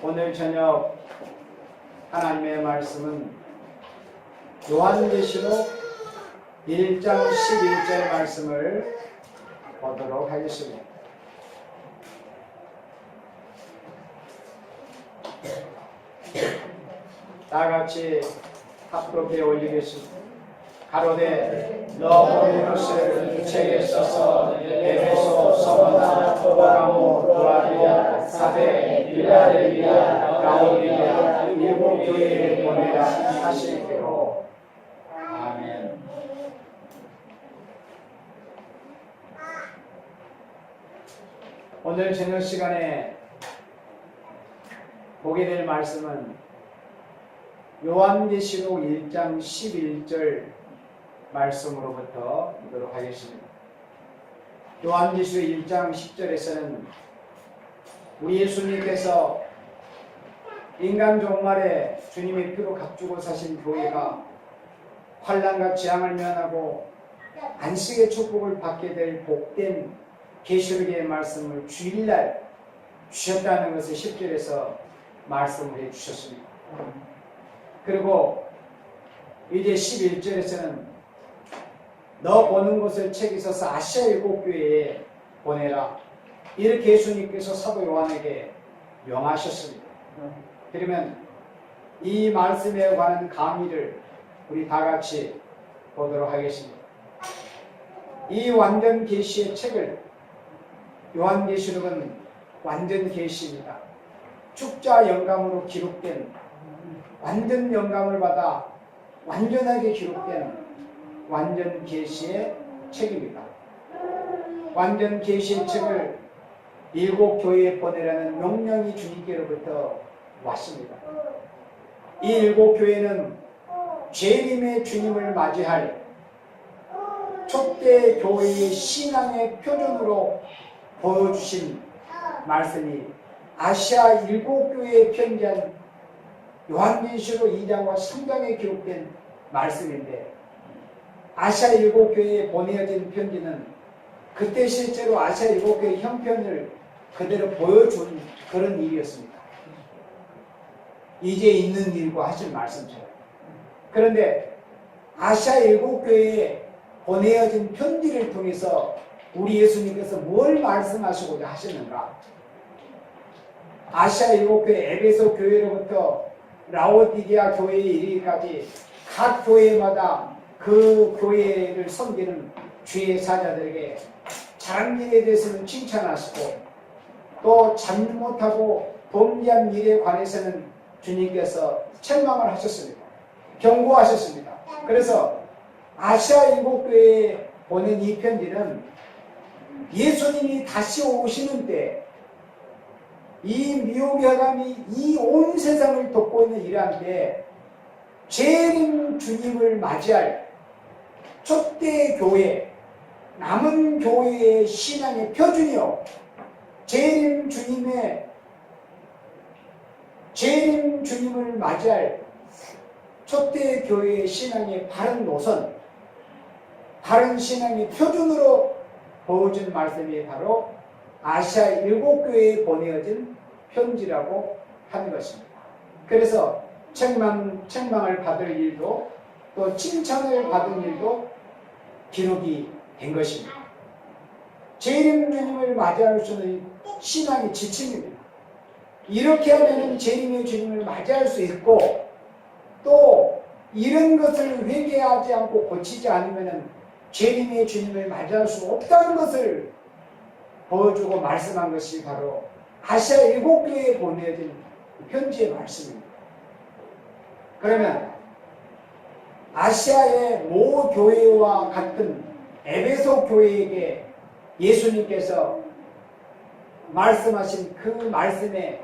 오늘 저녁 하나님의 말씀은 요한계시록 1장 11절 말씀을 보도록 하겠습니다. 다같이 합독해 올리겠습니다. 가로되 너 보낸 것을 책에 써서 에베소, 서머나, 포가모, 로아디아, 사데, 빌라델비아, 라오디게아 일곱 교회에 보내라 하시기로. 아멘. 오늘 저녁 시간에 보게 될 말씀은 요한계시록 1장 11절 말씀으로부터 보도록 하겠습니다. 요한계시록 1장 10절에서는 우리 예수님께서 인간 종말에 주님의 피로 값주고 사신 교회가 환난과 재앙을 면하고 안식의 축복을 받게 될 복된 계시록의 말씀을 주일날 주셨다는 것을 10절에서 말씀을 해주셨습니다. 그리고 이제 11절에서는 너 보는 것을 책에 써서 아시아 일곱 교회에 보내라. 이렇게 예수님께서 사도 요한에게 명하셨습니다. 그러면 이 말씀에 관한 강의를 우리 다 같이 보도록 하겠습니다. 이 완전 계시의 책을 요한계시록은 완전 계시입니다. 축자 영감으로 기록된 완전 영감을 받아 완전하게 기록된 완전 계시의 책입니다. 완전 계시의 책을 일곱 교회에 보내라는 명령이 주님께로부터 왔습니다. 이 일곱 교회는 재림의 주님을 맞이할 초대 교회의 신앙의 표준으로 보여주신 말씀이 아시아 일곱 교회에 편지한 요한계시록 2장과 3장에 기록된 말씀인데, 아시아 일곱 교회에 보내어진 편지는 그때 실제로 아시아 일곱 교회의 형편을 그대로 보여준 그런 일이었습니다. 이제 있는 일과 하신 말씀처럼. 그런데 아시아 일곱 교회에 보내어진 편지를 통해서 우리 예수님께서 뭘 말씀하시고자 하시는가? 아시아 일곱 교회 에베소 교회로부터 라오디게아 교회에 이르기까지 각 교회마다 그 교회를 섬기는 주의 사자들에게 잘한 일에 대해서는 칭찬하시고, 또 잘못하고 범죄한 일에 관해서는 주님께서 책망을 하셨습니다. 경고하셨습니다. 그래서 아시아 일곱 교회에 보낸 이 편지는 예수님이 다시 오시는 때 이 미혹여감이 이 온 세상을 덮고 있는 이러한 때 재림 주님을 맞이할 초대 교회, 남은 교회의 신앙의 표준이요, 재림 주님을 맞이할 초대 교회의 신앙의 바른 노선, 바른 신앙의 표준으로 보여준 말씀이 바로 아시아 일곱 교회에 보내어진 편지라고 하는 것입니다. 그래서 책망을 받을 일도 또 칭찬을 받은 일도 기록이 된 것입니다. 재림 주님을 맞이할 수 있는 신앙의 지침입니다. 이렇게 하면 재림의 주님을 맞이할 수 있고, 또 이런 것을 회개하지 않고 고치지 않으면 재림의 주님을 맞이할 수 없다는 것을 보여주고 말씀한 것이 바로 아시아 일곱 교회에 보내진 편지의 말씀입니다. 그러면 아시아의 모 교회와 같은 에베소 교회에게 예수님께서 말씀하신 그 말씀의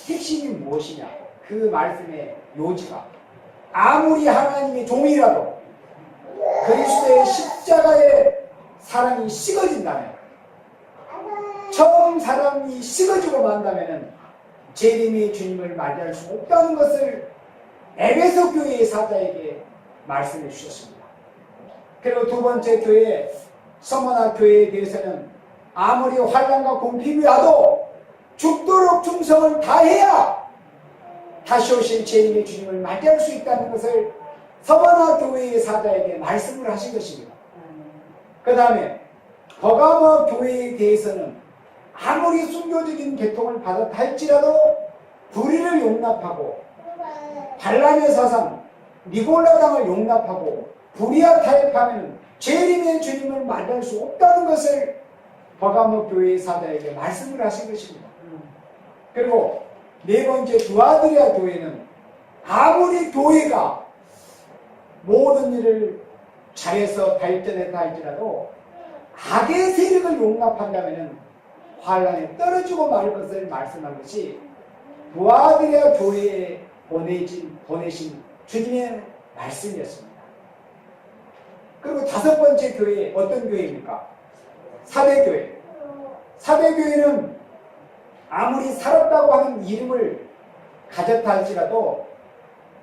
핵심이 무엇이냐? 그 말씀의 요지가 아무리 하나님의 종이라도 그리스도의 십자가의 사랑이 식어진다면, 처음 사랑이 식어지고 만다면 재림의 주님을 맞이할 수 없다는 것을 에베소 교회의 사자에게 말씀해 주셨습니다. 그리고 두 번째 교회, 서머나 교회에 대해서는 아무리 환난과 궁핍이 와도 죽도록 충성을 다해야 다시 오실 제2의 주님을 맞이할 수 있다는 것을 서바나 교회의 사자에게 말씀을 하신 것입니다. 그 다음에 버가모 교회에 대해서는 아무리 순교적인 계통을 받았다 할지라도 불의를 용납하고 반란의 사상, 니골라당을 용납하고 불의와 타협하면 재림의 주님을 만날 수 없다는 것을 버가모 교회의 사자에게 말씀을 하신 것입니다. 그리고 네 번째 두아드리아 교회는 아무리 교회가 모든 일을 잘해서 발전했다 할지라도 악의 세력을 용납한다면 환란에 떨어지고 말 것을 말씀한 것이 두아드리아 교회에 보내신 주님의 말씀이었습니다. 그리고 다섯 번째 교회, 어떤 교회입니까? 사대교회. 사대교회는 아무리 살았다고 하는 이름을 가졌다 할지라도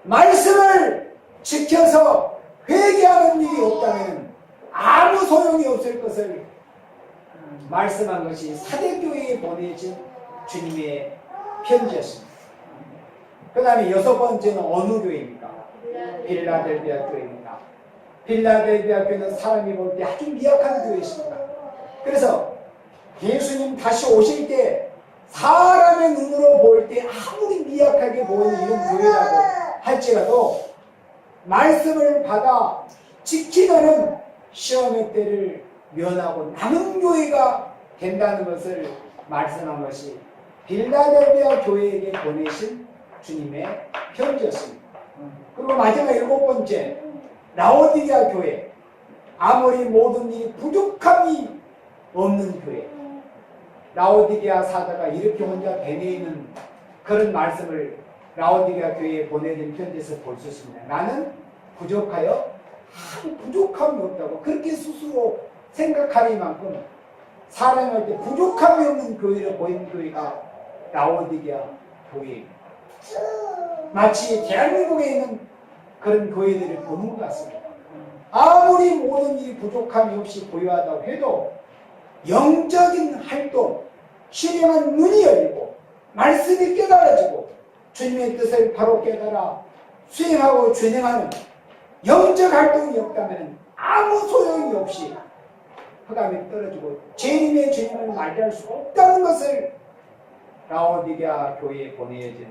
말씀을 지켜서 회개하는 일이 없다면 아무 소용이 없을 것을 말씀한 것이 사대교회에 보내진 주님의 편지였습니다. 그 다음에 여섯 번째는 어느 교회입니까? 빌라델비아 교회입니다. 빌라델비아 교회는 사람이 볼 때 아주 미약한 교회였습니다. 그래서 예수님 다시 오실 때 사람의 눈으로 볼 때 아무리 미약하게 보이는 이런 교회라고 할지라도 말씀을 받아 지키면은 시험의 때를 면하고 남은 교회가 된다는 것을 말씀한 것이 빌라델비아 교회에게 보내신 주님의 편지였습니다. 그리고 마지막 일곱 번째 라오디게아 교회. 아무리 모든 일이 부족함이 없는 교회. 라오디게아 사자가 이렇게 혼자 배내에 있는 그런 말씀을 라오디게아 교회에 보내준 편지에서 볼 수 있습니다. 나는 부족하여 아무 부족함이 없다고 그렇게 스스로 생각하니만큼 사람이 할 때 부족함이 없는 교회로 보이는 교회가 라오디게아 교회입니다. 마치 대한민국에 있는 그런 교회들을 보는 것 같습니다. 아무리 모든 일이 부족함이 없이 보유하다고 해도 영적인 활동, 신령한 눈이 열리고 말씀이 깨달아지고 주님의 뜻을 바로 깨달아 수행하고 준행하는 영적 활동이 없다면 아무 소용이 없이 흑암에 떨어지고 재림의 주님을 맞이할 수 없다는 것을 라오디게아 교회에 보내진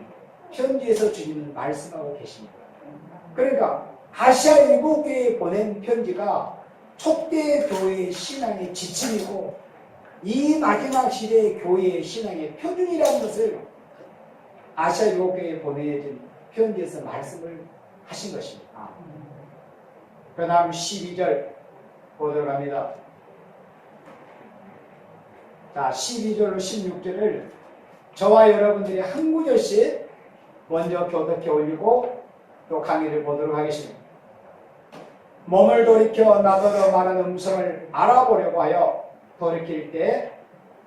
편지에서 주님은 말씀하고 계십니다. 그러니까 아시아 일곱 교회에 보낸 편지가 초대 교회의 신앙의 지침이고 이 마지막 시대의 교회의 신앙의 표준이라는 것을 아시아 일곱 교회에 보내진 편지에서 말씀을 하신 것입니다. 그 다음 12절 보도록 합니다. 자, 12절로 16절을 저와 여러분들이 한 구절씩 먼저 교독해 올리고 또 강의를 보도록 하겠습니다. 몸을 돌이켜 나더러 말하는 음성을 알아보려고 하여 돌이킬 때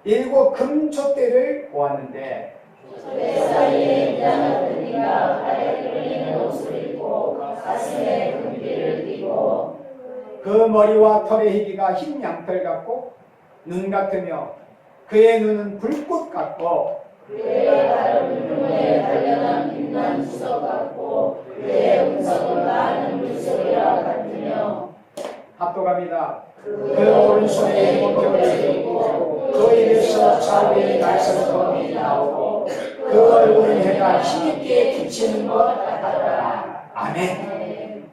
일곱 금촛대를 보았는데 촛대 사이에 인자는 그니가 발에 끌리는 옷을 입고 가슴에 금귀를 띠고 그 머리와 털의 희비가 흰 양털 같고 눈 같으며 그의 눈은 불꽃 같고 그의 발은 눈에 달려난 빛난 주석 같고 그의 음성은 많은 물소리와 같으며 합독합니다. 그 오른손에 목표를 들고 그 입에서 좌우의 날선검이 나오고 그 얼굴은 해가 힘있게 비치는 것 같더라. 아멘.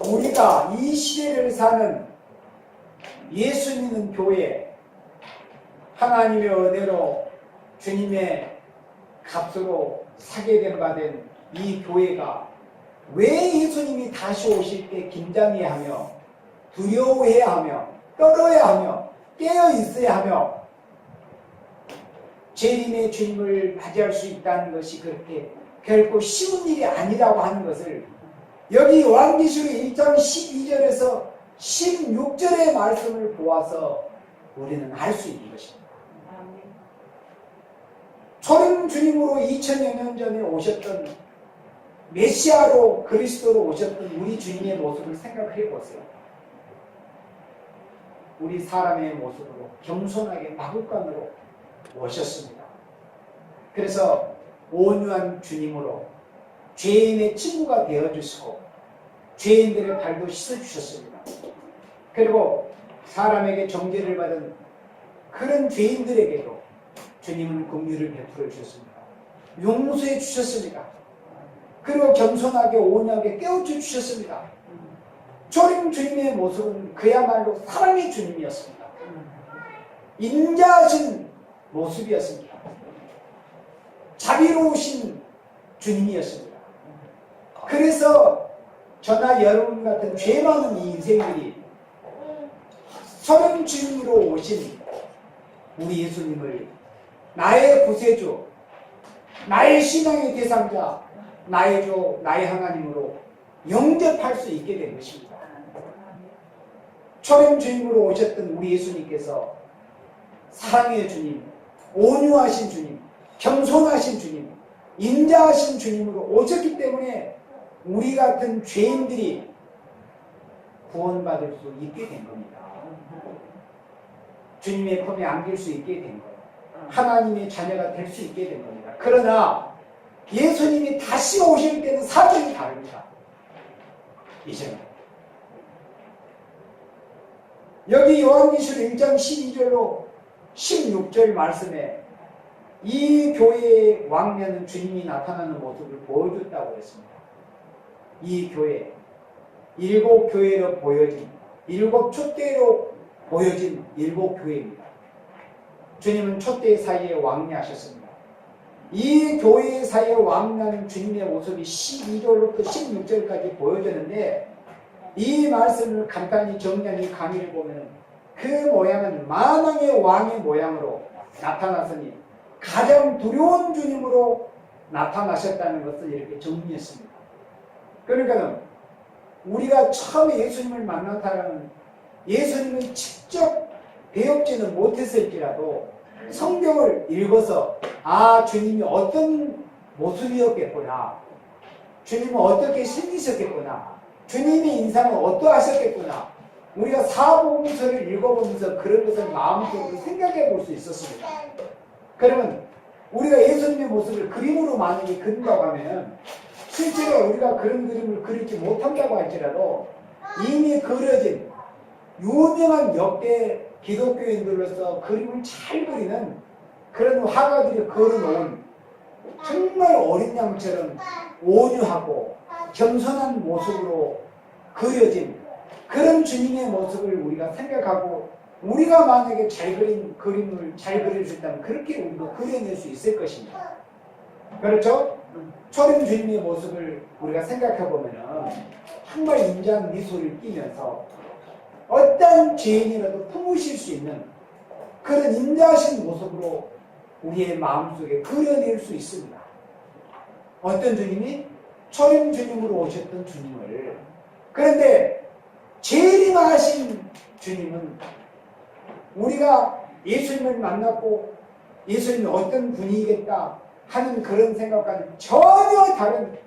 우리가 이 시대를 사는 예수 믿는 교회, 하나님의 은혜로 주님의 값으로 사게 된 바 된 이 교회가 왜 예수님이 다시 오실 때 긴장해야 하며 두려워해야 하며 떨어야 하며 깨어 있어야 하며 재림의 주님을 맞이할 수 있다는 것이 그렇게 결코 쉬운 일이 아니라고 하는 것을 여기 요한계시록 1장 12절에서 16절의 말씀을 보아서 우리는 알 수 있는 것입니다. 초림 주님으로 2000여 년 전에 오셨던 메시아로 그리스도로 오셨던 우리 주님의 모습을 생각해 보세요. 우리 사람의 모습으로 겸손하게 마구간으로 오셨습니다. 그래서 온유한 주님으로 죄인의 친구가 되어주시고 죄인들의 발도 씻어주셨습니다. 그리고 사람에게 정죄를 받은 그런 죄인들에게도 주님은 긍휼을 베풀어 주셨습니다. 용서해 주셨습니다. 그리고 겸손하게 온유하게 깨우쳐 주셨습니다. 초림 주님의 모습은 그야말로 사랑의 주님이었습니다. 인자하신 모습이었습니다. 자비로우신 주님이었습니다. 그래서 저나 여러분 같은 죄 많은 이 인생들이 초림 주님으로 오신 우리 예수님을 나의 구세주, 나의 신앙의 대상자, 나의 주, 나의 하나님으로 영접할 수 있게 된 것입니다. 초림 주님으로 오셨던 우리 예수님께서 사랑의 주님, 온유하신 주님, 겸손하신 주님, 인자하신 주님으로 오셨기 때문에 우리 같은 죄인들이 구원받을 수 있게 된 겁니다. 주님의 품에 안길 수 있게 된 거예요. 하나님의 자녀가 될 수 있게 된 겁니다. 그러나 예수님이 다시 오실 때는 사정이 다릅니다. 이제는 여기 요한계시록 1장 12절로 16절 말씀에 이 교회의 왕년은 주님이 나타나는 모습을 보여줬다고 했습니다. 이 교회, 7교회로 보여진 7촛대로 보여진 7교회입니다. 주님은 촛대 사이에 왕래하셨습니다. 이 교회 사이에 왕래하는 주님의 모습이 12절부터 16절까지 보여졌는데 이 말씀을 간단히 정리한 이 강의를 보면 그 모양은 만왕의 왕의 모양으로 나타났으니 가장 두려운 주님으로 나타나셨다는 것을 이렇게 정리했습니다. 그러니까 우리가 처음에 예수님을 만난 사람은 예수님을 직접 배우지는 못했을지라도 성경을 읽어서 아, 주님이 어떤 모습이었겠구나, 주님은 어떻게 생기셨겠구나, 주님의 인상은 어떠하셨겠구나, 우리가 사복음서를 읽어보면서 그런 것을 마음속으로 생각해 볼 수 있었습니다. 그러면 우리가 예수님의 모습을 그림으로 만약에 그린다고 하면 실제로 우리가 그런 그림을 그리지 못한다고 할지라도 이미 그려진 유명한 역대 기독교인들로서 그림을 잘 그리는 그런 화가들이 그려놓은 정말 어린 양처럼 온유하고 겸손한 모습으로 그려진 그런 주님의 모습을 우리가 생각하고 우리가 만약에 잘 그린 그림을 잘 그릴 수 있다면 그렇게 우리도 그려낼 수 있을 것입니다. 그렇죠? 초림 주님의 모습을 우리가 생각해보면 정말 인자한 미소를 띠면서 어떤 죄인이라도 품으실 수 있는 그런 인자하신 모습으로 우리의 마음속에 그려낼 수 있습니다. 어떤 주님이? 초림 주님으로 오셨던 주님을. 그런데 재림하신 주님은 우리가 예수님을 만났고 예수님이 어떤 분이겠다 하는 그런 생각과는 전혀 다른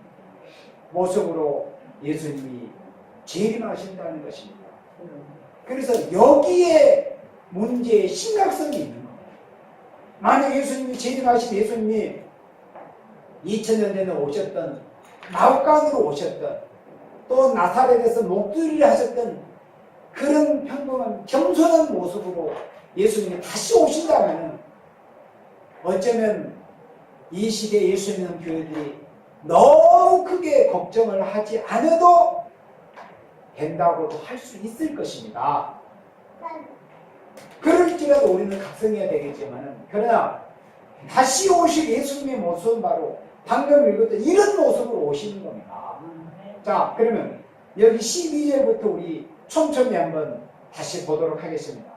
모습으로 예수님이 재림하신다는 것입니다. 그래서 여기에 문제의 심각성이 있는 겁니다. 만약 예수님이 재림하신 예수님이 2000년 전에 오셨던 마옥간으로 오셨던 또 나사렛에서 목도리를 하셨던 그런 평범한 겸손한 모습으로 예수님이 다시 오신다면 어쩌면 이 시대에 예수 믿는 교회들이 너무 크게 걱정을 하지 않아도 된다고도 할 수 있을 것입니다. 그럴지라도 우리는 각성해야 되겠지만 그러나 다시 오실 예수님의 모습은 바로 방금 읽었던 이런 모습으로 오시는 겁니다. 자, 그러면 여기 12절부터 우리 촘촘히 한번 다시 보도록 하겠습니다.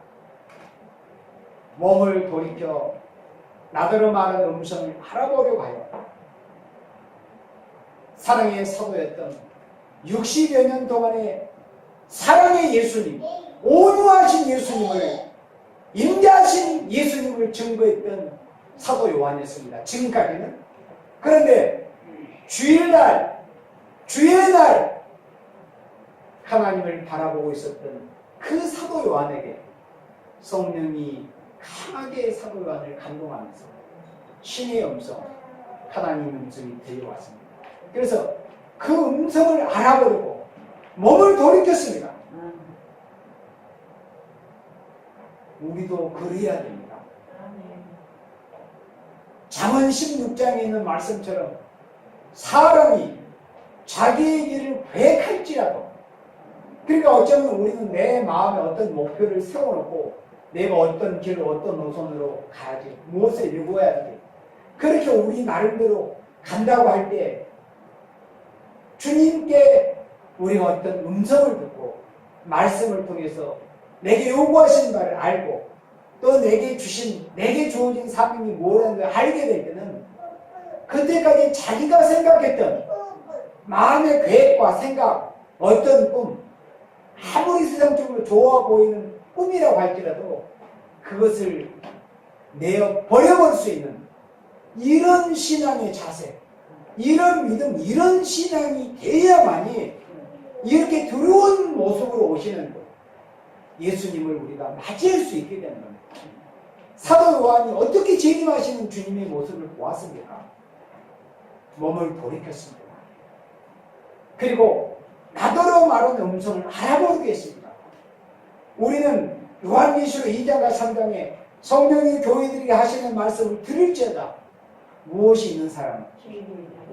몸을 돌이켜 나더러 말하는 음성을 알아보려고 하여 사랑의 사도였던 60여 년 동안의 사랑의 예수님, 온유하신 예수님을, 인자하신 예수님을 증거했던 사도 요한이었습니다. 지금까지는. 그런데 주일날, 주의 날 하나님을 바라보고 있었던 그 사도 요한에게 성령이 강하게 사도 요한을 감동하면서 신의 음성, 하나님의 음성이 들려왔습니다. 그래서 그 음성을 알아보려고 몸을 돌이켰습니다. 우리도 그래야 됩니다. 잠언 16장에 있는 말씀처럼 사람이 자기의 길을 계획할지라도, 그러니까 어쩌면 우리는 내 마음에 어떤 목표를 세워놓고 내가 어떤 길을 어떤 노선으로 가야지, 무엇을 이루어야 돼, 그렇게 우리 나름대로 간다고 할 때 주님께 우리가 어떤 음성을 듣고 말씀을 통해서 내게 요구하신 바를 알고 또 내게 주어진 사명이 뭐라는 걸 알게 될 때는 그때까지 자기가 생각했던 마음의 계획과 생각, 어떤 꿈, 아무리 세상적으로 좋아 보이는 꿈이라고 할지라도 그것을 내어 버려버릴 수 있는 이런 신앙의 자세, 이런 믿음, 이런 신앙이 돼야만이 이렇게 두려운 모습으로 오시는 예수님을 우리가 맞이할 수 있게 되는 겁니다. 사도 요한이 어떻게 재림하시는 주님의 모습을 보았습니까? 몸을 돌이켰습니다. 그리고 나더러 말하는 음성을 알아보게 했습니다. 우리는 요한계시록 2장과 3장에 성령이 교회들에게 하시는 말씀을 들을지어다. 무엇이 있는 사람?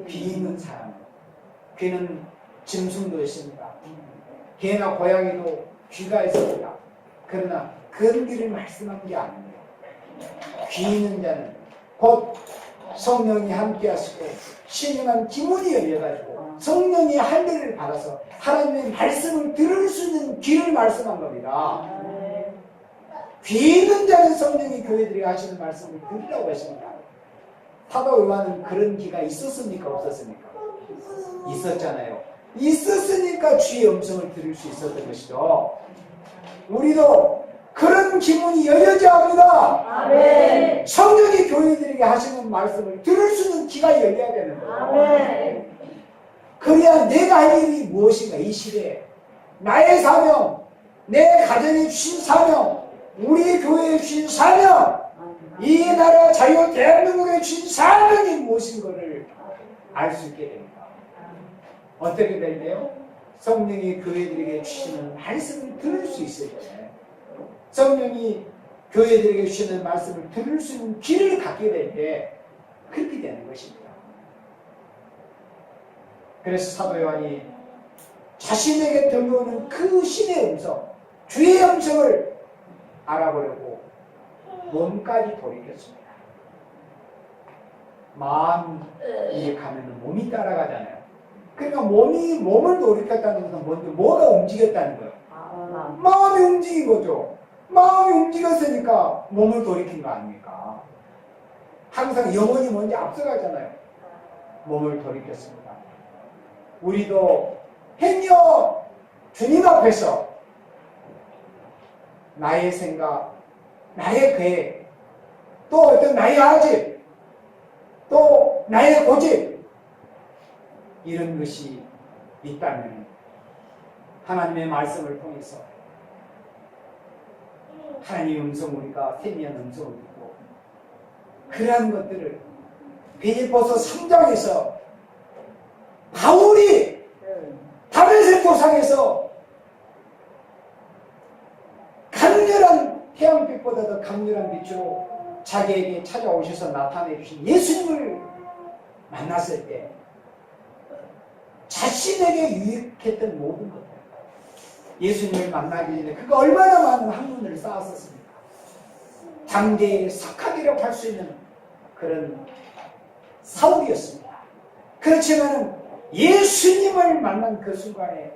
귀 있는 사람. 귀는 짐승도 있습니다. 개나 고양이도 귀가 있습니다. 그러나 그런 귀를 말씀한 게 아닙니다. 귀 있는 자는 곧 성령이 함께 하시고 신령한 기문이 열려가지고 성령이 할례를 받아서 하나님의 말씀을 들을 수 있는 귀를 말씀한 겁니다. 귀 있는 자는 성령이 교회들이 하시는 말씀을 들으라고 했습니다. 사도 요한은 그런 귀가 있었습니까? 없었습니까? 있었잖아요. 있었으니까 주의 음성을 들을 수 있었던 것이죠. 우리도 그런 기문이 열려져야 합니다. 아멘. 성령이 교회들에게 하시는 말씀을 들을 수 있는 귀가 열려야 되는 거예요. 아멘. 그래야 내가 할 일이 무엇인가, 이 시대에 나의 사명, 내 가정에 주신 사명, 우리 교회에 주신 사명, 이 나라 자유 대한민국에 주신 사명이 무엇인가를 알 수 있게 됩니다. 어떻게 될까요? 성령이 교회들에게 주시는 말씀을 들을 수 있을 때, 성령이 교회들에게 주시는 말씀을 들을 수 있는 귀를 갖게 될 때 그렇게 되는 것입니다. 그래서 사도 요한이 자신에게 들려오는 그 신의 음성, 주의 음성을 알아보려고 몸까지 돌이켰습니다. 마음이 가면 몸이 따라가잖아요. 그러니까 몸을 돌이켰다는 것은 먼저 뭐가 움직였다는 거예요? 마음이 움직인 거죠. 마음이 움직였으니까 몸을 돌이킨 거 아닙니까? 항상 영혼이 먼저 앞서가잖아요. 몸을 돌이켰습니다. 우리도 행여 주님 앞에서 나의 생각, 나의 계획, 또 어떤 나의 아집, 또 나의 고집, 이런 것이 있다면 하나님의 말씀을 통해서 하나님의 음성, 우리가 세미한 음성을 듣고 그러한 것들을 빌립보서 3장에서 바울이 다메섹 도상에서 강렬한 태양빛보다도 강렬한 빛으로 자기에게 찾아오셔서 나타내 주신 예수님을 만났을 때 자신에게 유익했던 모든 것들, 예수님을 만나기 전에 그가 얼마나 많은 학문을 쌓았었습니까? 당대의 석학이라고 할 수 있는 그런 사울이었습니다. 그렇지만 예수님을 만난 그 순간에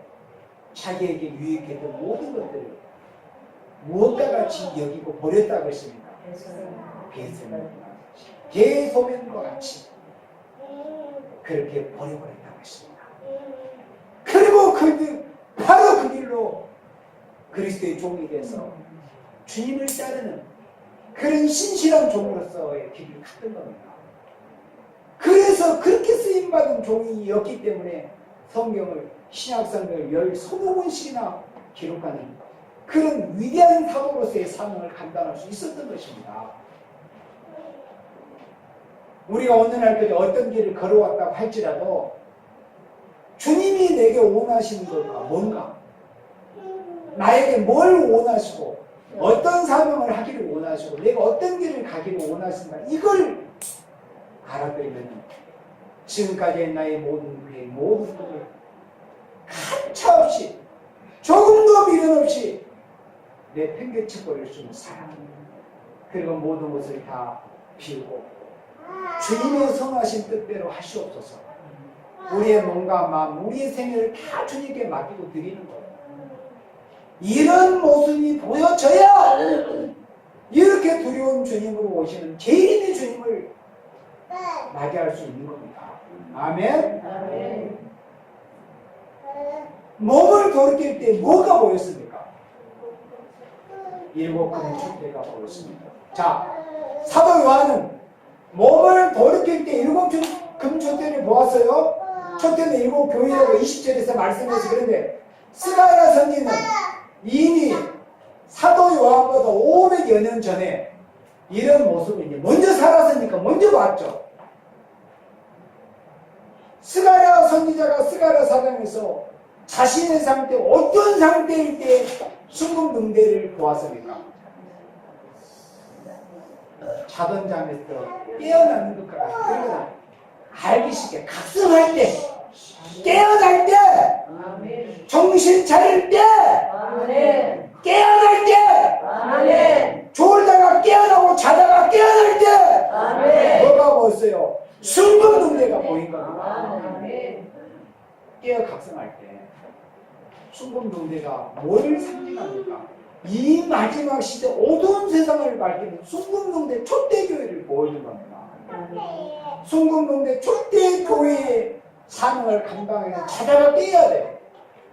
자기에게 유익했던 모든 것들을 무엇과 같이 여기고 버렸다고 했습니다. 개소면과 같이 그렇게 버려버렸다고 했습니다. 그리고 바로 그 길로 그리스도의 종이 돼서 주님을 따르는 그런 신실한 종으로서의 길을 갔던 겁니다. 그래서 그렇게 쓰임받은 종이었기 때문에 성경을, 신약성경을 20-20권씩이나 기록하는 그런 위대한 사도로서의 사명을 감당할 수 있었던 것입니다. 우리가 어느 날까지 어떤 길을 걸어왔다고 할지라도 주님이 내게 원하시는 것과 뭔가, 나에게 뭘 원하시고 어떤 사명을 하기를 원하시고 내가 어떤 길을 가기를 원하신다, 이걸 알아들으면 지금까지의 나의 모든 것을 가차없이 조금도 미련 없이 내팽개쳐 버릴 수 있는 사랑, 그리고 모든 것을 다 비우고 주님의 선하신 뜻대로 하시옵소서. 우리의 몸과 마음, 우리의 생애를 다 주님께 맡기고 드리는 거예요. 이런 모습이 보여져야 이렇게 두려운 주님으로 오시는 죄인의 주님을 맞이할 수 있는 겁니다. 아멘. 아멘. 몸을 돌이킬 때 뭐가 보였습니까? 일곱 금촛대가 보였습니다. 자, 사도 요한은 몸을 돌이킬 때 일곱 금촛대를 보았어요. 촛대는 일곱 교회라고 20절에서 말씀해서, 그런데 스가랴 선지는 이미 사도 요한보다 500여 년 전에 이런 모습을 이제 먼저 살았으니까 먼저 봤죠. 스가랴 선지자가 스가랴 사장에서 자신의 상태, 어떤 상태일 때 순금등대를 보았습니까? 자던 잠에서 깨어나는 것과 같은, 그러나 알기 쉽게 각성할 때, 깨어날 때, 아멘. 정신 차릴 때, 아멘. 깨어날 때, 아멘. 졸다가 깨어나고 자다가 깨어날 때, 아멘. 뭐가 보였어요? 순금등대가 보인 겁니다. 아멘. 깨어 각성할 때 순금등대가 뭘 상징합니까? 이 마지막 시대 어두운 세상을 밝히는 순금등대 촛대교회를 보여준 겁니다. 순금등대 촛대교회의 사명을 감당해서 자다가 깨어야 돼요.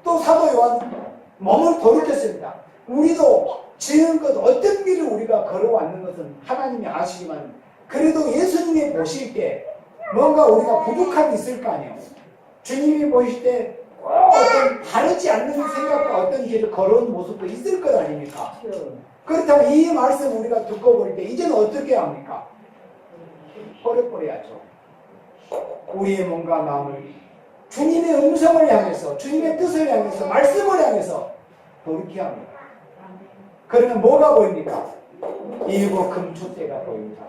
또 사도 요한은 몸을 돌이켰습니다. 우리도 지금껏 어떤 길을 우리가 걸어왔는 것은 하나님이 아시지만, 그래도 예수님이 보실 때 뭔가 우리가 부족함이 있을 거 아니에요. 주님이 보실 때 꼭 어떤 다르지 않는 생각과 어떤 길을 걸어온 모습도 있을 것 아닙니까? 그렇다면 이 말씀 우리가 듣고 볼 때 이제는 어떻게 합니까? 버려버려야죠. 우리의 몸과 마음을 주님의 음성을 향해서, 주님의 뜻을 향해서, 말씀을 향해서 돌이켜야 합니다. 그러면 뭐가 보입니까? 일곱 금촛대가 보입니다.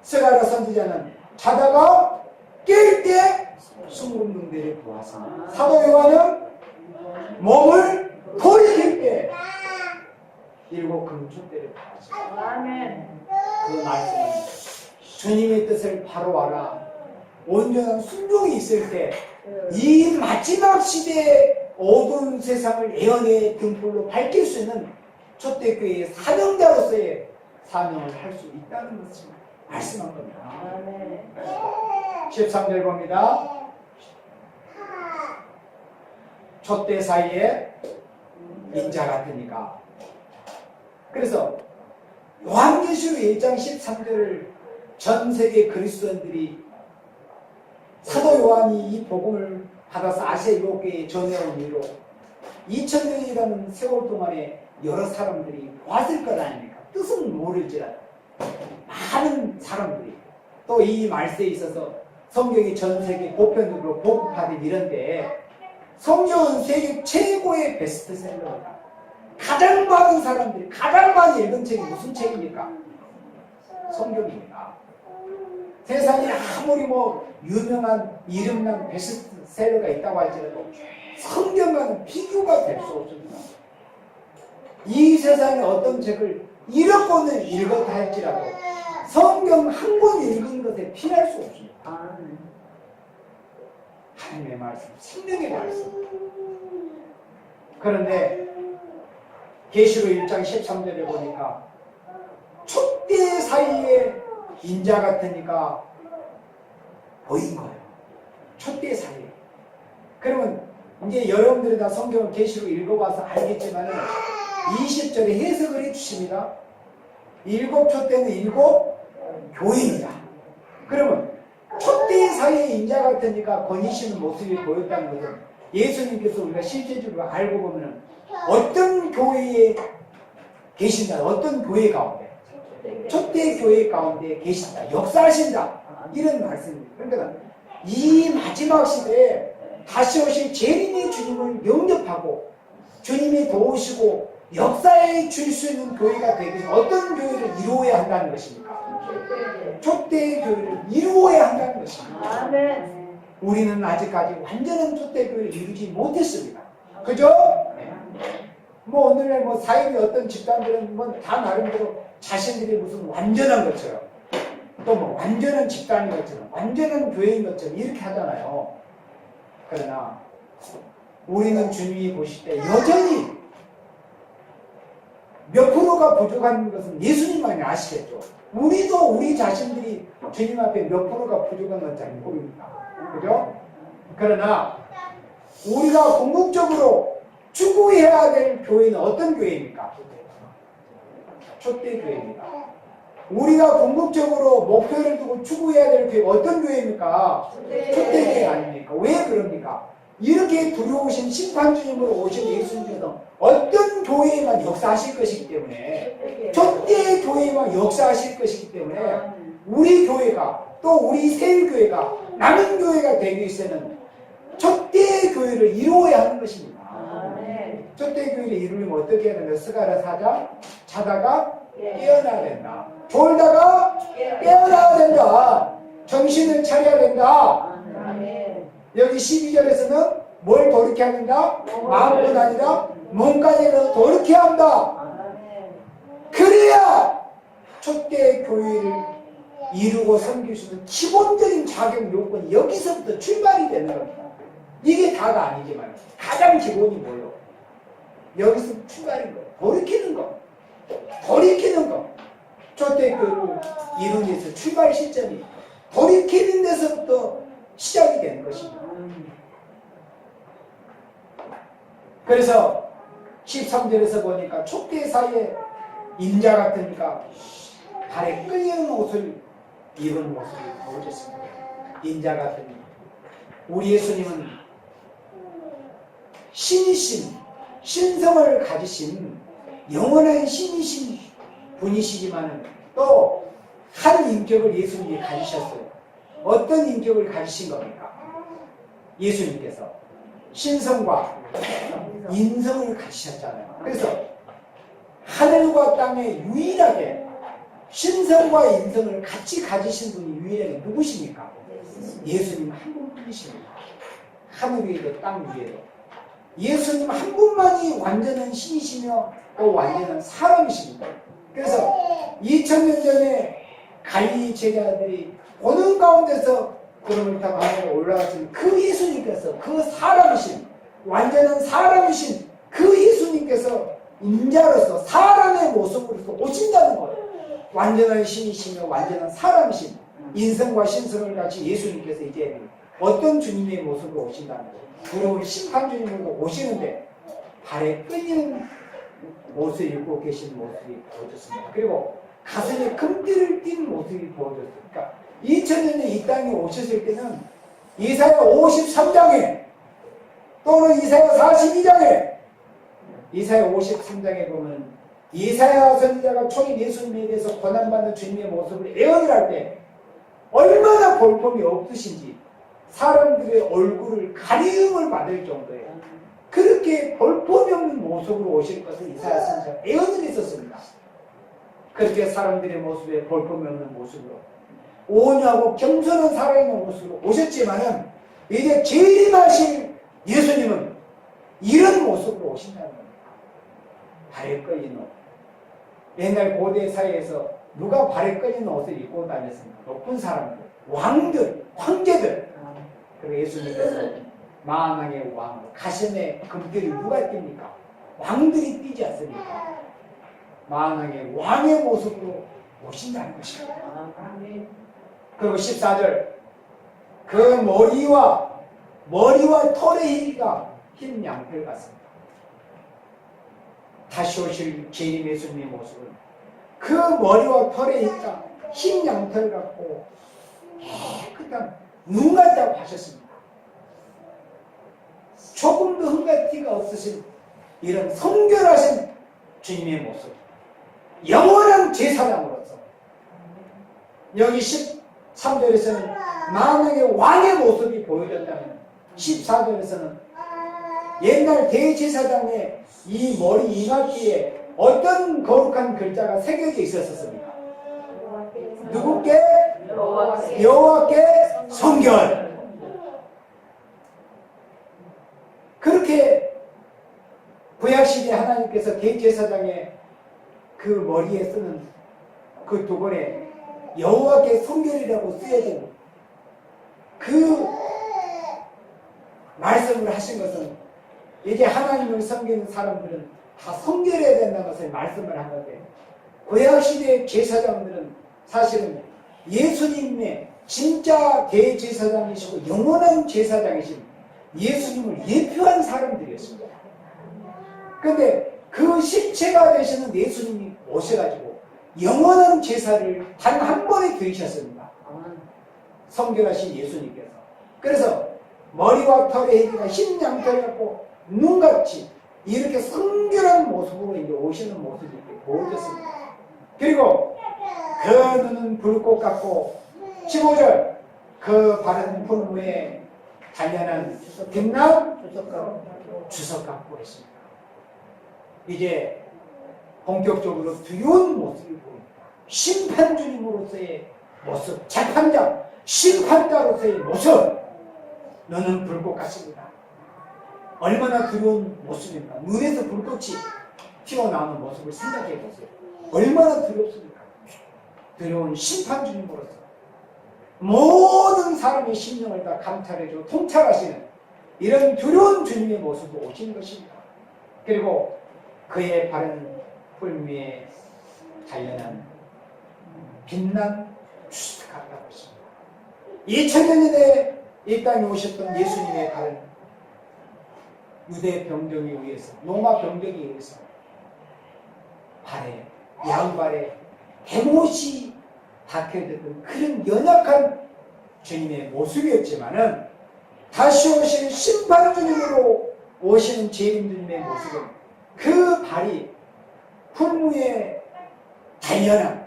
스가랴 선지자는 자다가 깰 때 순금등대를 보았습니다. 사도 요한은 몸을 돌이킬 때 일곱 금촛대를 보았습니다. 아멘. 그 말씀은 주님의 뜻을 바로 알아 온전한 순종이 있을 때 이 마지막 시대의 어두운 세상을 예언의 등불로 밝힐 수 있는 촛대교회의 사명자로서의 사명을 할 수 있다는 것을 말씀한 겁니다. 아멘. 13절 봅니다. 촛대 사이에 인자 같으니까. 그래서 요한계시록 1장 13절을 전 세계 그리스도인들이 사도 요한이 이 복음을 받아서 아시아 일곱교회에 전해온 이후로 2000년이라는 세월 동안에 여러 사람들이 왔을 것 아닙니까? 뜻은 모를지라도 많은 사람들이 또 이 말세에 있어서 성경이 전 세계 보편적으로 보급하는 이런데, 성경은 세계 최고의 베스트셀러입니다. 가장 많은 사람들이 가장 많이 읽은 책이 무슨 책입니까? 성경입니다. 세상에 아무리 유명한 이름난 베스트셀러가 있다고 할지라도 성경과는 비교가 될 수 없습니다. 이 세상에 어떤 책을 1억 권을 읽었다 할지라도 성경 한 권 읽은 것에 피할 수 없습니다. 하나님의 말씀, 생명의 말씀. 그런데 계시록 1장 13절에 보니까 촛대 사이에 인자 같으니까 보인 거예요. 촛대 사이에. 그러면 이제 여러분들이 다 성경을 계시록 읽어봐서 알겠지만 20절에 해석을 해주십니다. 일곱 촛대는 일곱 교회입니다. 그러면 촛대 사이에 인자 같으니까 거니시는 모습이 보였다는 것은 예수님께서 우리가 실제적으로 알고 보면 어떤 교회에 계신다. 어떤 교회 가운데? 초대교회 가운데 계신다. 역사하신다. 이런 말씀입니다. 그러니까 이 마지막 시대에 다시 오실 재림의 주님을 영접하고 주님이 도우시고 역사에 줄 수 있는 교회가 되기 위해서 어떤 교회를 이루어야 한다는 것입니까? 초대교회를 이루어야 한다는 것입니다. 아멘. 우리는 아직까지 완전한 초대교회를 이루지 못했습니다. 그죠? 뭐 오늘날 뭐 사회의 어떤 집단들은 뭐 다 나름대로 자신들이 무슨 완전한 것처럼 또 뭐 완전한 집단인 것처럼 완전한 교회인 것처럼 이렇게 하잖아요. 그러나 우리는 주님이 보실 때 여전히 몇 프로가 부족한 것은 예수님만이 아시겠죠. 우리도 우리 자신들이 주님 앞에 몇 프로가 부족한 건 잘 모릅니다. 그죠? 그러나 우리가 궁극적으로 추구해야 될 교회는 어떤 교회입니까? 초대교회입니다. 우리가 궁극적으로 목표를 두고 추구해야 될 교회가 어떤 교회입니까? 초대교회 아닙니까? 왜 그럽니까? 이렇게 두려우신 심판주님으로 오신 예수님께서 어떤 교회에만 역사하실 것이기 때문에 초대교회에만 역사하실 것이기 때문에 우리 교회가 또 우리 세일교회가 남은 교회가 되기 위해서는 초대교회를 이루어야 하는 것입니다. 초대교회를 이루려면 어떻게 해야 된다? 스가랴 4장 자다가 깨어나야 된다. 졸다가 깨어나야 된다. 정신을 차려야 된다. 여기 12절에서는 뭘 돌이켜야 된다? 마음뿐 아니라 몸까지 돌이켜야 한다. 그래야 초대교회를 이루고 섬길 수 있는 기본적인 자격 요건이 여기서부터 출발이 되는 겁니다. 이게 다가 아니지만 가장 기본이 뭐예요? 여기서 출발인 거예요. 돌이키는 거. 돌이키는 거. 초대교회를 이루기 위해서 출발 시점이 돌이키는 데서부터 시작이 되는 것입니다. 그래서 13절에서 보니까 촛대 사이에 인자 같으니까 발에 끌리는 옷을 입은 모습이 보여졌습니다. 인자 같으니 우리 예수님은 신이신 신성을 가지신 영원한 신이신 분이시지만 또 한 인격을 예수님이 가지셨어요. 어떤 인격을 가지신 겁니까? 예수님께서 신성과 인성을 가지셨잖아요. 그래서 하늘과 땅에 유일하게 신성과 인성을 같이 가지신 분이 유일하게 누구십니까? 예수님 한 분뿐이십니다. 하늘 위에도 땅 위에도 예수님 한 분만이 완전한 신이시며 또 완전한 사람이십니다. 그래서 2000년 전에 갈릴리 제자들이 보는 가운데서 구름을 타고 하늘에 올라가신 그 예수님께서 그 사람이신 완전한 사람이신 그 예수님께서 인자로서 사람의 모습으로서 오신다는 거예요. 완전한 신이시며 완전한 사람이신 인성과 신성을 같이 예수님께서 이제 어떤 주님의 모습으로 오신다는 거예요. 두려운 심판주님으로 오시는데 발에 끌리는 옷을 입고 계신 모습이 보여졌습니다. 그리고 가슴에 금띠를 띤 모습이 보여졌어요. 그러니까 2000년에 이 땅에 오셨을 때는 이사야 53장에 또는 이사야 42장에 이사야 53장에 보면 이사야 선지자가 초기 예수님에 대해서 고난받는 주님의 모습을 예언을 할 때 얼마나 볼품이 없으신지 사람들의 얼굴을 가리움을 받을 정도예요. 그렇게 볼품이 없는 모습으로 오실 것을 이사야 선지자가 예언을 했었습니다. 그렇게 사람들의 모습에 볼품이 없는 모습으로 온유하고 겸손한 살아있는 모습으로 오셨지만은 이제 재림하실 예수님은 이런 모습으로 오신다는 겁니다. 발에 끌린 옷. 옛날 고대 사회에서 누가 발에 끌린 옷을 입고 다녔습니까? 높은 사람들, 왕들, 황제들. 그리고 예수님께서 만왕의 왕, 가슴에 금띠를 누가 띱니까? 왕들이 띄지 않습니까? 만왕의 왕의 모습으로 오신다는 것입니다. 그리고 14절 그 머리와 털의 희가 흰 양털 같습니다. 다시 오실 재림 예수님의 모습은 그 머리와 털의 희가 흰 양털 같고 깨끗한 눈 같다고 하셨습니다. 조금도 흠과 티가 없으신 이런 성결하신 주님의 모습, 영원한 제사장으로서 여기 13절에서는 만왕의 왕의 모습이 보여졌다면 14절에서는 옛날 대제사장의 이 머리 이마귀에 어떤 거룩한 글자가 새겨져 있었습니까? 누구께? 여호와께 성결. 그렇게 구약시대 하나님께서 대제사장의 그 머리에 쓰는 그 두번에 여호와께 성결이라고 쓰여진 그 말씀을 하신 것은 이제 하나님을 섬기는 사람들은 다 성결해야 된다는 것을 말씀을 하는데, 구약시대의 제사장들은 사실은 예수님의 진짜 대제사장이시고 영원한 제사장이신 예수님을 예표한 사람들이었습니다. 그런데 그 실체가 되시는 예수님이 오셔가지고 영원한 제사를 단 한 번에 드리셨습니다. 성결하신 예수님께서. 그래서 머리와 털의 헤기가 흰 양털 같고 눈같이 이렇게 성결한 모습으로 이제 오시는 모습이 이렇게 보여졌습니다. 그리고 그 눈은 불꽃 같고 15절 그 바른 풀무에 단련한 빛난 주석 같고 했습니다. 이제 본격적으로 두려운 모습이 보입니다. 심판주님으로서의 모습, 재판장, 심판자로서의 모습, 너는 불꽃 같습니다. 얼마나 두려운 모습입니까? 눈에서 불꽃이 튀어나오는 모습을 생각해 보세요. 얼마나 두렵습니까? 두려운 심판주님으로서 모든 사람의 심령을 다 감찰해주고 통찰하시는 이런 두려운 주님의 모습으로 오시는 것입니다. 그리고 그의 바른 풀무에 단련한 빛난 주석 같다고 했습니다. 2000년 전에 이 땅에 오셨던 예수님의 바른 유대 병정에 의해서, 로마 병정에 의해서 발에, 양발에 대못이 박혀졌던 그런 연약한 주님의 모습이었지만은 다시 오시는 심판주님으로 오시는 재림주님의 모습은 그 발이 풀무에 단련한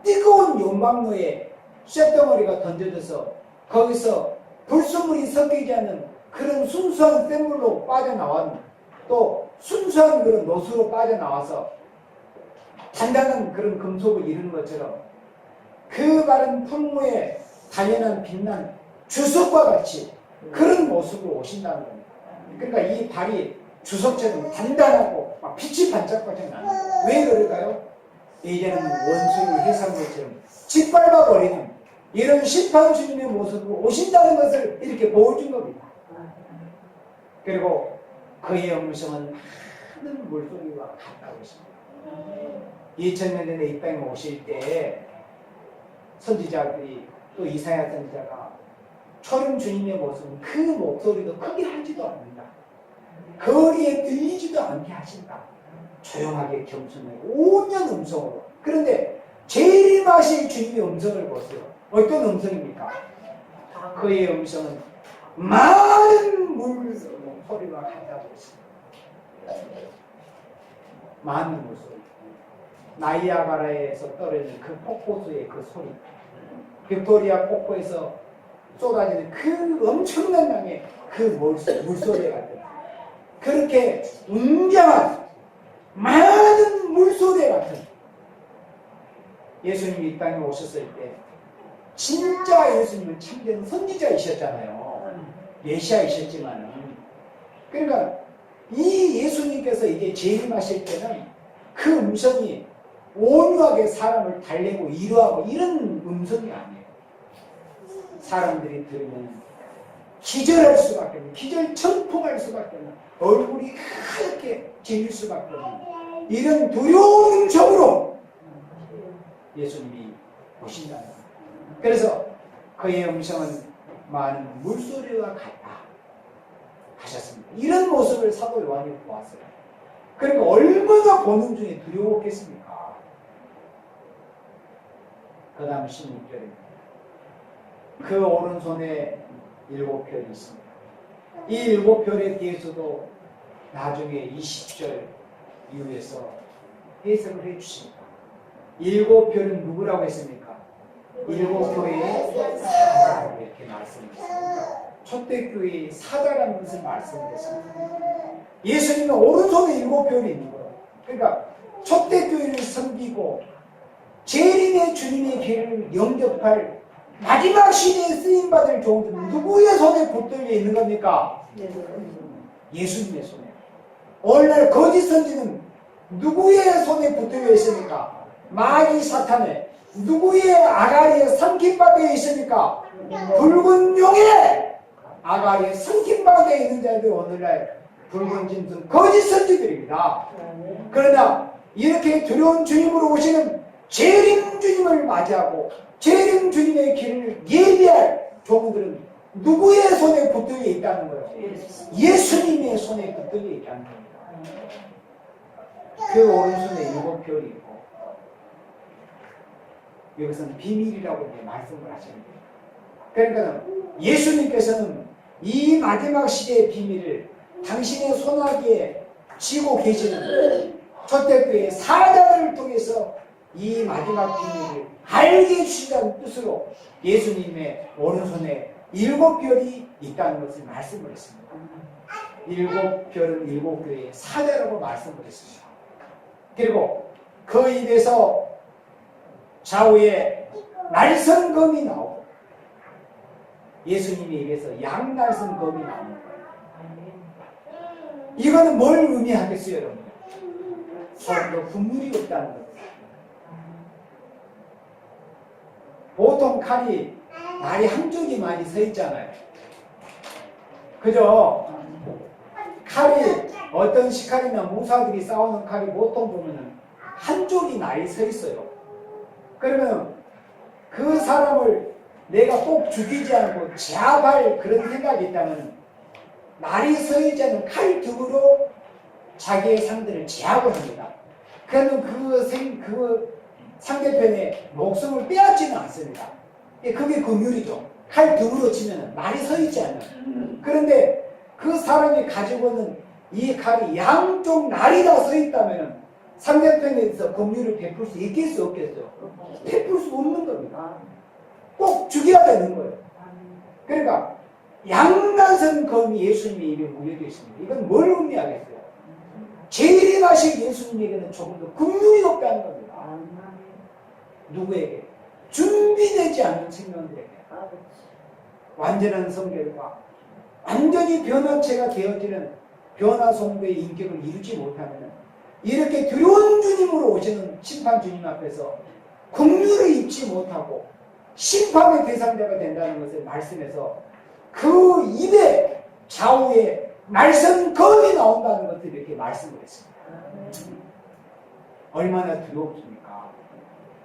뜨거운 용광로에 쇳덩어리가 던져져서 거기서 불순물이 섞이지 않는 그런 순수한 샘물로 빠져나왔는, 또 순수한 그런 노수로 빠져나와서 단단한 그런 금속을 이루는 것처럼 그 바른 풀무에 단연한 빛난 주석과 같이 그런 모습으로 오신다는 겁니다. 그러니까 이 발이 주석처럼 단단하고 막 빛이 반짝반짝 나는 거예요. 왜 그럴까요? 이제는 원수를 해산물처럼 짓밟아 버리는 이런 심판주님의 모습으로 오신다는 것을 이렇게 보여준 겁니다. 그리고 그의 음성은 하늘 물소리와 같다고 했습니다. 2000년 전에 이 땅에 오실 때 선지자들이 또 이사야 선지자가 초림 주님의 모습은 그 목소리도 크게 하지도 않는다. 거리에 들리지도 않게 하신다. 조용하게 겸손하게 온연 음성으로. 그런데 재림하실 주님의 음성을 보세요. 어떤 음성입니까? 그의 음성은 많은 물소리와 같다고 했습니다. 많은 물소리. 나이아가라에서 떨어지는 그 폭포수의 그 소리, 빅토리아 폭포에서 쏟아지는 그 엄청난 양의 그 물소리 같은, 그렇게 웅장한 많은 물소리 같은 예수님이 이 땅에 오셨을 때 진짜 예수님은 참된 선지자이셨잖아요. 메시아이셨지만은. 그러니까 이 예수님께서 이제 재림하실 때는 그 음성이 온유하게 사람을 달래고 위로하고 이런 음성이 아니에요. 사람들이 들으면 기절할 수밖에 없는, 기절천풍할 수밖에 없는, 얼굴이 하얗게 질릴 수밖에 없는 이런 두려운 음성으로 예수님이 오신다는 겁니다. 그래서 그의 음성은 많은 물소리와 같다 하셨습니다. 이런 모습을 사도 요한이 보았어요. 그러니까 얼마나 보는 중에 두려웠겠습니까? 그 다음 16절입니다. 그 오른손에 7별이 있습니다. 이 7별에 대해서도 나중에 20절 이후에서 해석을 해주십니다. 7별은 누구라고 했습니까? 7교회의 사자라고 이렇게 말씀했습니다. 초대교회의 사자라는 것을 말씀했습니다. 예수님은 오른손에 7별이 있는 거예요. 그러니까 초대교회를 섬기고 재림의 주님의 길을 영접할 마지막 시대에 쓰임받을 종들은 누구의 손에 붙들려 있는 겁니까? 예수님의 손에. 오늘날 거짓 선지는 누구의 손에 붙들려 있습니까? 마귀 사탄의. 누구의 아가리에 삼킴받아 있습니까? 붉은 용의 아가리에 삼킴받아 있는 자들이 오늘날 붉은 짐승 거짓 선지들입니다. 그러나 이렇게 두려운 주님으로 오시는 재림 주님을 맞이하고 재림 주님의 길을 예비할 종들은 누구의 손에 붙들려 있다는 거예요? 예수님의 손에 붙들려 있다는 겁니다. 그 오른손에 7별이 있고 여기서는 비밀이라고 말씀을 하십니다. 그러니까 예수님께서는 이 마지막 시대의 비밀을 당신의 손아귀에 쥐고 계시는 초대교회의 사자들을 통해서 이 마지막 비밀을 알게 해주시다는 뜻으로 예수님의 오른손에 7별이 있다는 것을 말씀을 했습니다. 7별은 7교회의 사자라고 말씀을 했습니다. 그리고 그 입에서 좌우에 날선검이 나오고 예수님의 입에서 양날선검이 나오는 거예요. 이거는 뭘 의미하겠어요, 여러분? 서로 분물이 없다는 거예요. 보통 칼이 날이 한쪽이 많이 서 있잖아요. 그죠? 칼이 어떤 시칼이나 무사들이 싸우는 칼이 보통 보면은 한쪽이 날이 서 있어요. 그러면 그 사람을 내가 꼭 죽이지 않고 제압할 그런 생각이 있다면 날이 서 있지 않은 칼등으로 자기의 상대를 제압을 합니다. 그러면 그 상대편의 목숨을 빼앗지는 않습니다. 그게 긍휼이죠. 칼등으로 치면 날이 서 있지 않는. 그런데 그 사람이 가지고 있는 이 칼이 양쪽 날이 다 서 있다면 상대편에서 긍휼을 베풀 수 있겠어요, 없겠어요? 베풀 수 없는 겁니다. 꼭 죽여야 되는 거예요. 그러니까 양날선 검이 예수님의 입에 무여져 있습니다. 이건 뭘 의미하겠어요? 재림하실 예수님에게는 조금 더 긍휼이 없다는 겁니다. 누구에게? 준비되지 않은 생명들에게. 완전한 성결과 완전히 변화체가 되어지는 변화성도의 인격을 이루지 못하면 이렇게 두려운 주님으로 오시는 심판 주님 앞에서 긍휼을 입지 못하고 심판의 대상자가 된다는 것을 말씀해서 그 입에 좌우에 날선검이 나온다는 것을 이렇게 말씀을 했습니다. 얼마나 두렵습니까?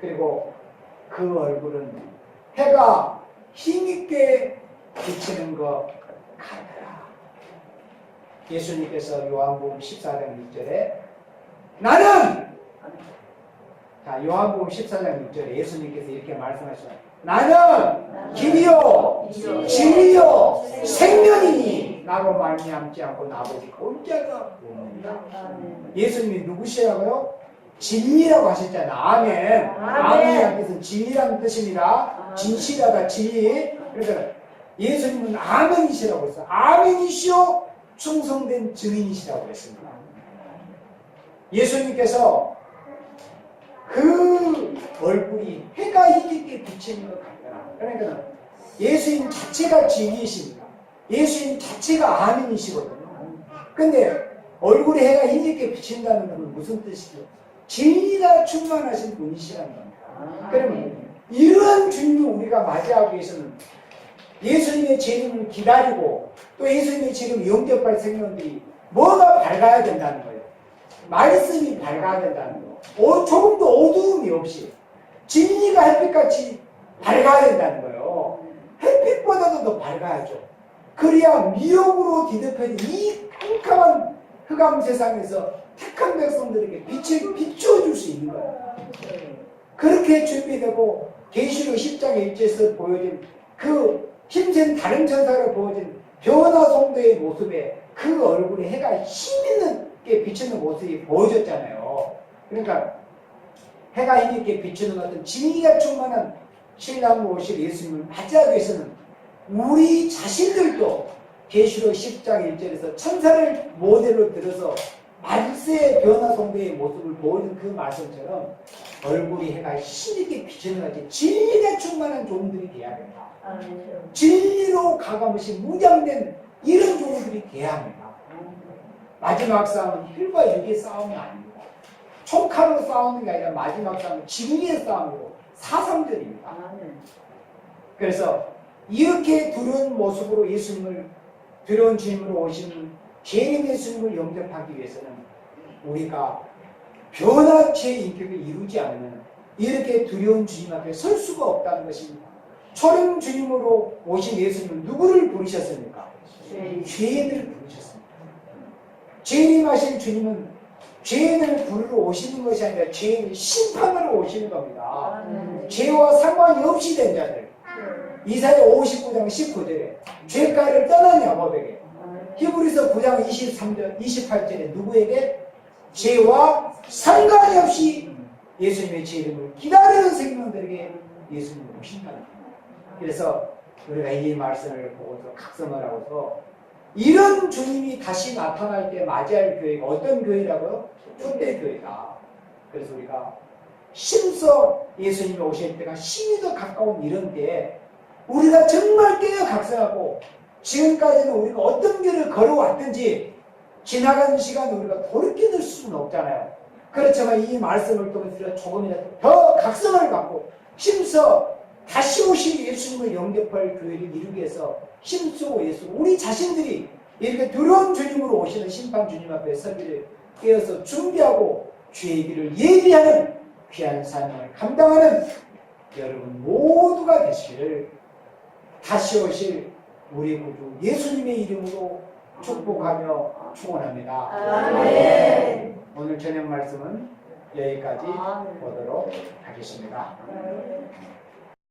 그리고 그 얼굴은 해가 힘있게 비치는 것 같더라. 예수님께서 요한복음 14장 6절에 나는 요한복음 14장 6절에 예수님께서 이렇게 말씀하시죠. 나는 길이요 진리요 생명이니 나로 말미암지 않고 나보지 올 자가 없느니라. 예수님이 누구시라고요? 진리라고 하셨잖아요. 아멘. 아멘이라는 뜻은 진리라는 뜻입니다. 진실하다 진리. 그래서 예수님은 아멘이시라고 했어요. 아멘이시오 충성된 증인이시라고 했습니다. 예수님께서 그 얼굴이 해가 힘있게 비치는 것 같더라. 그러니까 예수님 자체가 진리이십니다. 예수님 자체가 아멘이시거든요. 근데 얼굴에 해가 힘있게 비친다는 것은 무슨 뜻이죠? 진리가 충만하신 분이시라는 겁니다. 그러면 이러한 주님을 우리가 맞이하기 위해서는 예수님의 재림을 기다리고 또 예수님의 재림을 영접할 생명들이 뭐가 밝아야 된다는 거예요. 말씀이 밝아야 된다는 거. 조금도 어두움이 없이 진리가 햇빛같이 밝아야 된다는 거예요. 햇빛보다도 더 밝아야죠. 그래야 미혹으로 뒤덮여진 이 캄캄한 흑암 세상에서 택한 백성들에게 빛을 비춰줄 수 있는 거예요. 그렇게 준비되고 계시록 10장의 일제에서 보여진 그 힘센 다른 천사로 보여진 변화 성도의 모습에 그 얼굴에 해가 힘있게 비추는 모습이 보여줬잖아요. 그러니까 해가 힘있게 비추는 어떤 진리가 충만한 신랑 모실 예수님을 맞이하기 위해서는 우리 자신들도 계시록 10장 1절에서 천사를 모델로 들어서 말세의 변화 성도의 모습을 보여준 그 말씀처럼 얼굴이 해가 힘있게 비추는 같이 진리가 충만한 종들이 돼야 된다. 진리로 가감없이 무장된 이런 종들이 돼야 합니다. 마지막 싸움은 혈과 육의 싸움이 아닙니다. 총칼로 싸우는 게 아니라 마지막 싸움은 진리의 싸움이고 사상전입니다. 그래서 이렇게 두려운 모습으로 두려운 주님으로 오신 재림 예수님을 영접하기 위해서는 우리가 변화체의 인격을 이루지 않으면 이렇게 두려운 주님 앞에 설 수가 없다는 것입니다. 초림 주님으로 오신 예수님은 누구를 부르셨습니까? 죄인을 부르셨습니다. 재림하신 주님은 죄인을 부르러 오시는 것이 아니라 죄인을 심판하러 오시는 겁니다. 죄와 상관이 없이 된 자들. 이사야 59장 19절에 죄가를 떠난 야곱에게, 히브리서 9장 23절 28절에 누구에게? 죄와 상관이 없이 예수님의 제 이름을 기다리는 생명들에게 예수님을 오신다는 겁니다. 그래서 우리가 이 말씀을 보고서 각성을 하고서 이런 주님이 다시 나타날 때 맞이할 교회가 어떤 교회라고요? 초대교회다. 그래서 우리가 심서 예수님이 오실 때가 심히 더 가까운 이런 때에 우리가 정말 깨어 각성하고 지금까지는 우리가 어떤 길을 걸어왔든지 지나가는 시간 우리가 돌이킬 수는 없잖아요. 그렇지만 이 말씀을 통해서 조금이라도 더 각성을 갖고 힘써 다시 오실 예수님을 영접할 교회를 이루기 위해서 힘쓰고 예수 우리 자신들이 이렇게 두려운 주님으로 오시는 심판 주님 앞에 서기를 깨어서 준비하고 주의 길을 예비하는 귀한 사명을 감당하는 여러분 모두가 되시기를 다시 오실 우리 구주 예수님의 이름으로 축복하며 축원합니다. 아멘. 오늘 저녁 말씀은 여기까지 보도록 하겠습니다.